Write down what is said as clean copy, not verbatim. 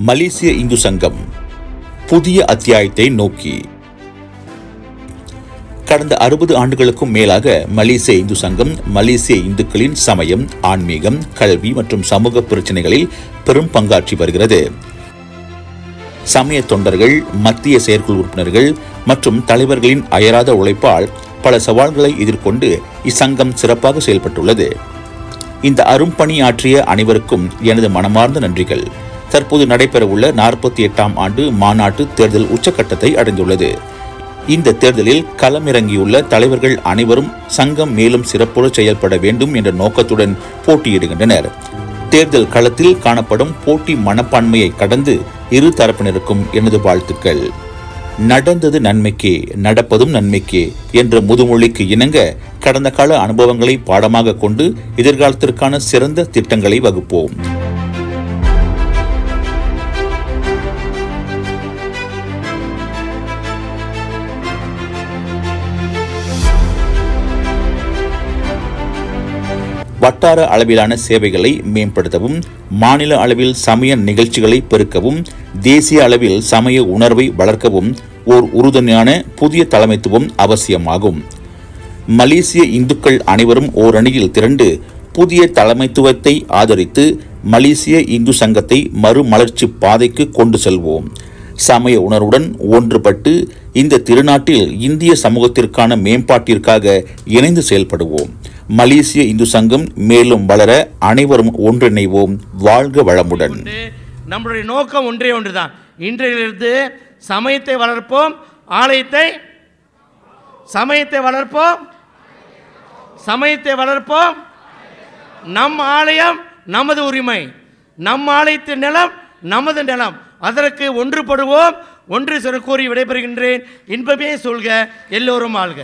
மலேசிய இந்து சங்கம் புதிய அத்தியாயத்தை நோக்கி. கடந்த 60 ஆண்டுகளுக்கும் மேலாக மலேசிய இந்து சங்கம் மலேசிய இந்துக்களின் சமயம், ஆன்மீகம், கல்வி மற்றும் சமூக பிரச்சினைகளில் பெரும் பங்காற்றி வருகிறது. சமய தொண்டர்கள், மத்திய செயற்குழு உறுப்பினர்கள் மற்றும் தலைவர்களின் அயராத உழைப்பால் பல சவால்களை எதிர்கொண்டு இச்சங்கம் சிறப்பாக செயல்பட்டுள்ளது. இந்த அரும்பணியாற்றிய அனைவருக்கும் எனது மனமார்ந்த நன்றிகள். தற்போது நடைபெறவுள்ள 48ஆம் ஆண்டு மாநாட்டு தேர்தல் உச்சக்கட்டத்தை அடைந்துள்ளது. இந்த தேர்தலில் களமிறங்கியுள்ள தலைவர்கள் அனைவரும் சங்கம் மேலும் சிறப்புற செயல்பட வேண்டும் என்ற நோக்கத்துடன் போட்டியிடுகின்றனர். தேர்தல் களத்தில் காணப்படும் போட்டி மனப்பான்மையை கடந்து இரு தரப்பினருக்கும் எனது வாழ்த்துக்கள். நடந்தது நன்மைக்கே, நடப்பதும் நன்மைக்கே என்ற முதுமொழிக்கு இணங்க கடந்த கால அனுபவங்களை பாடமாக கொண்டு எதிர்காலத்திற்கான சிறந்த திட்டங்களை வகுப்போம். வட்டார அளவிலான சேவைகளை மேம்படுத்தவும், மாநில அளவில் சமய நிகழ்ச்சிகளை பெருக்கவும், தேசிய அளவில் சமய உணர்வை வளர்க்கவும் ஓர் உறுதுணையான புதிய தலைமைத்துவம் அவசியமாகும். மலேசிய இந்துக்கள் அனைவரும் ஓரணியில் திரண்டு புதிய தலைமைத்துவத்தை ஆதரித்து மலேசிய இந்து சங்கத்தை மறுமலர்ச்சி பாதைக்கு கொண்டு செல்வோம். சமய உணர்வுடன் ஒன்றுபட்டு இந்த திருநாட்டில் இந்திய சமூகத்திற்கான மேம்பாட்டிற்காக இணைந்து செயல்படுவோம். மலேசிய இந்து சங்கம் மேலும் வளர அனைவரும் ஒன்றிணைவோம். வாழ்க வளமுடன். நம்முடைய நோக்கம் ஒன்றே ஒன்றுதான். இன்றையிலிருந்து சமயத்தை வளர்ப்போம், சமயத்தை வளர்ப்போம். நம் ஆலயம் நமது உரிமை, நம் ஆலயத்தின் நிலம் நமது நிலம். அதற்கு ஒன்றுபடுவோம். ஒன்று கூறி விடைபெறுகின்றேன். இன்பமே சொல்க, எல்லோரும் ஆள்க.